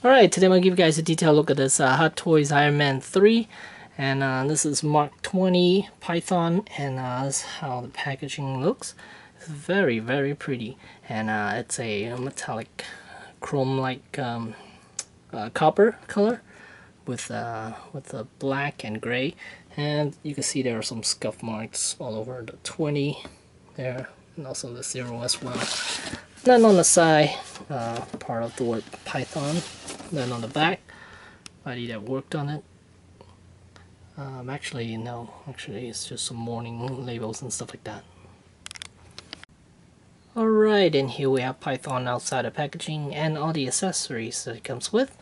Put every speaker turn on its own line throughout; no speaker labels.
Alright, today I'm going to give you guys a detailed look at this Hot Toys Iron Man 3. And this is Mark 20 Python, and this is how the packaging looks. It's very, very pretty. And it's a metallic chrome-like copper color with a black and gray. And you can see there are some scuff marks all over the 20 there, and also the 0 as well. Then on the side, part of the word Python. Then on the back, body that worked on it. Actually, no. Actually, it's just some warning labels and stuff like that. Alright, and here we have Python outside the packaging and all the accessories that it comes with.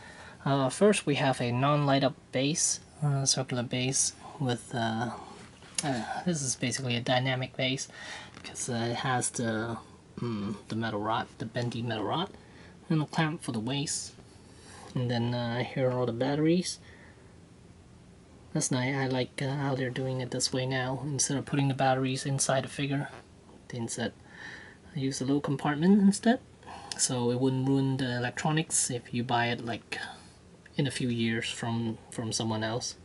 First, we have a non-light-up base, circular base with... this is basically a dynamic base because it has the metal rod, the bendy metal rod, and a clamp for the waist. And then here are all the batteries. That's nice. I like how they're doing it this way now. Instead of putting the batteries inside the figure, they instead use a little compartment instead, so it wouldn't ruin the electronics if you buy it like in a few years from someone else.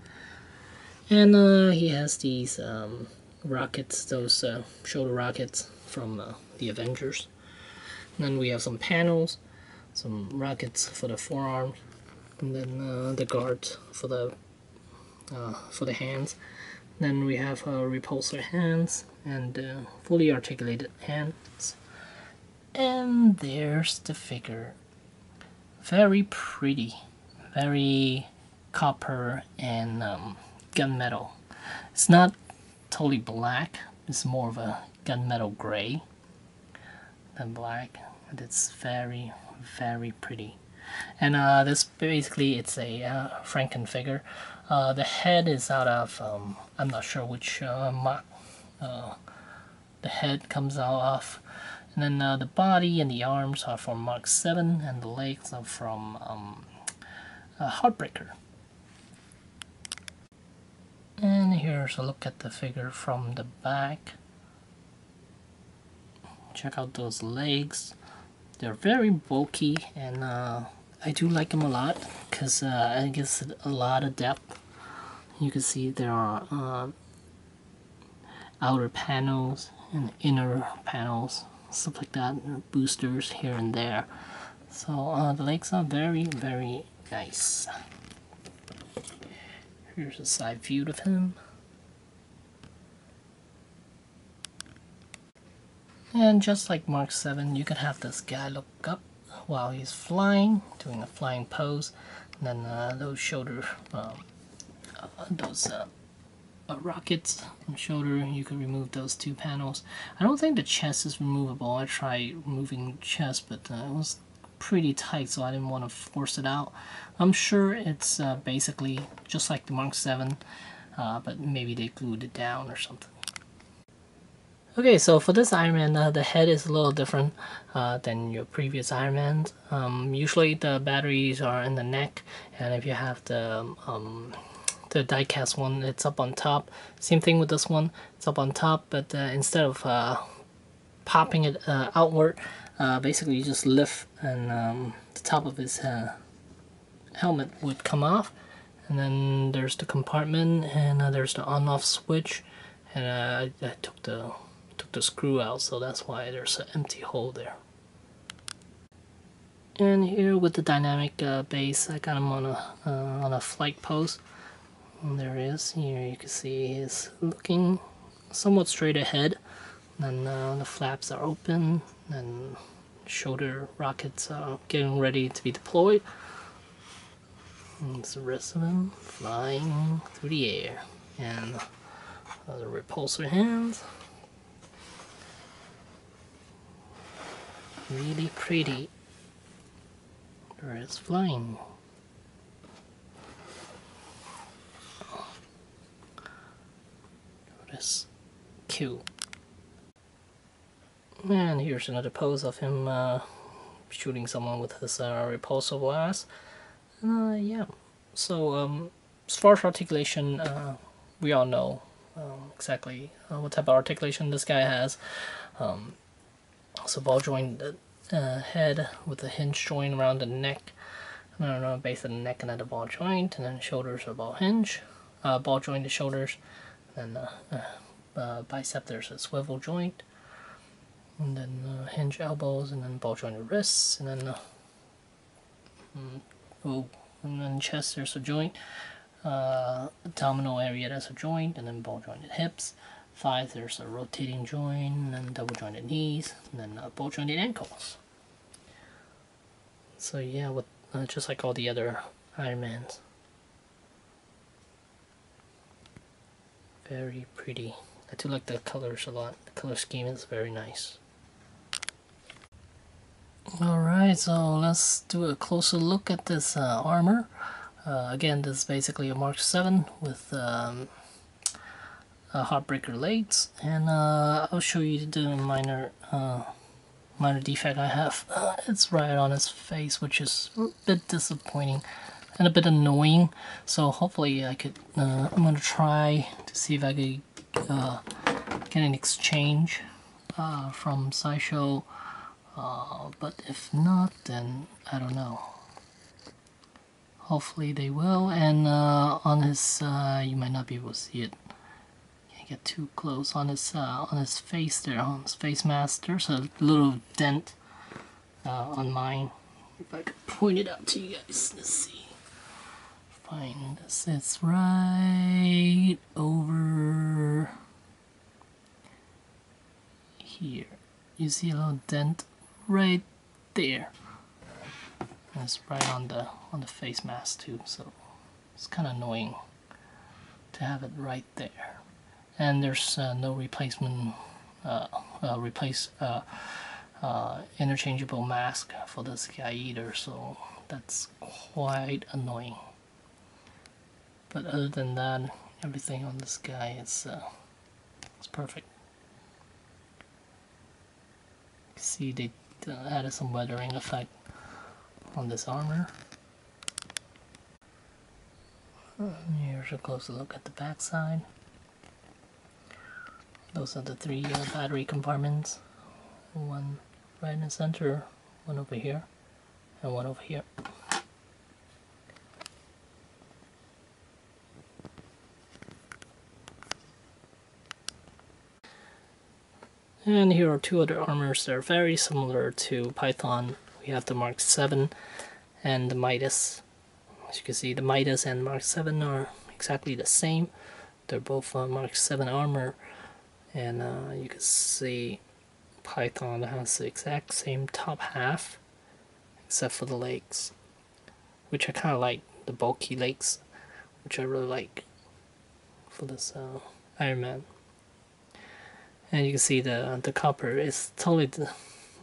And he has these rockets, those shoulder rockets from the Avengers. And then we have some panels, some rockets for the forearms, and then the guards for the hands. Then we have repulsor hands and fully articulated hands. And there's the figure. Very pretty, very copper and gunmetal. It's not totally black. It's more of a gunmetal gray than black. And it's very, very pretty. And this basically, it's a Franken figure. The head is out of I'm not sure which the head comes out of, and then the body and the arms are from Mark 7, and the legs are from Heartbreaker. And here's a look at the figure from the back. Check out those legs. They're very bulky, and I do like them a lot because it gives it a lot of depth. You can see there are outer panels and inner panels, stuff like that, boosters here and there. So the legs are very, very nice. Here's a side view of him. And just like Mark 7, you can have this guy look up while he's flying, doing a flying pose. And then those shoulder, rockets on the shoulder, you can remove those two panels. I don't think the chest is removable. I tried removing the chest, but it was pretty tight, so I didn't want to force it out. I'm sure it's basically just like the Mark 7, but maybe they glued it down or something. Okay, so for this Iron Man, the head is a little different than your previous Iron Mans. Usually the batteries are in the neck, and if you have the die-cast one, it's up on top. Same thing with this one, it's up on top, but instead of popping it outward, basically you just lift, and the top of his helmet would come off. And then there's the compartment, and there's the on-off switch, and I took the screw out, so that's why there's an empty hole there. And here with the dynamic base, I got him on a flight pose. And there he is. Here you can see he's looking somewhat straight ahead. And the flaps are open, and shoulder rockets are getting ready to be deployed. And the rest of them flying through the air. And the repulsor hands. Really pretty. There it's flying. That's cute. And here's another pose of him shooting someone with his repulsor blast. Yeah. So as far as articulation, we all know exactly what type of articulation this guy has. So ball joint head with a hinge joint around the neck. And then the base of the neck and at the ball joint, and then shoulders are ball hinge, ball joint to shoulders, and bicep there's a swivel joint, and then hinge elbows, and then ball jointed wrists, and then and then chest there's a joint, abdominal area there's a joint, and then ball jointed hips. Thighs there's a rotating joint, and then double jointed knees, and then ball jointed ankles. So yeah, with just like all the other Ironmans. Very pretty. I do like the colors a lot. The color scheme is very nice. Alright, so let's do a closer look at this armor. Again, this is basically a Mark 7 with Heartbreaker legs, and I'll show you the minor defect I have. It's right on his face, which is a bit disappointing and a bit annoying. So hopefully I could, I'm gonna try to see if I could get an exchange from Sideshow, but if not, then I don't know. Hopefully they will. And on his, you might not be able to see it. Can't get too close on his face there, on his face mask. There's a little dent on mine. If I could point it out to you guys, let's see. Fine, this is right over here. You see a little dent right there. And it's right on the face mask too, so it's kind of annoying to have it right there. And there's no replacement, interchangeable mask for this guy either, so that's quite annoying. But other than that, everything on this guy is it's perfect. See, they added some weathering effect on this armor. Here's a closer look at the back side. Those are the three battery compartments. One right in the center, one over here, and one over here. And here are two other armors that are very similar to Python. We have the Mark 7 and the Midas. As you can see, the Midas and Mark 7 are exactly the same. They're both Mark 7 armor. And you can see Python has the exact same top half, except for the legs, which I kind of like, the bulky legs, which I really like for this Ironman. And you can see the copper is totally,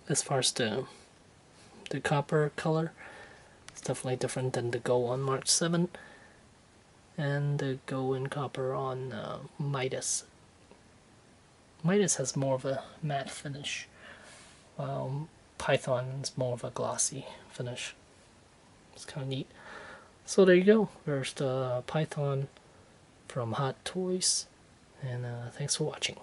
as far as the copper color, it's definitely different than the Go on Mark 7 and the Go in copper on Midas. Midas has more of a matte finish, while Python is more of a glossy finish. It's kind of neat. So there you go. There's the Python from Hot Toys, and thanks for watching.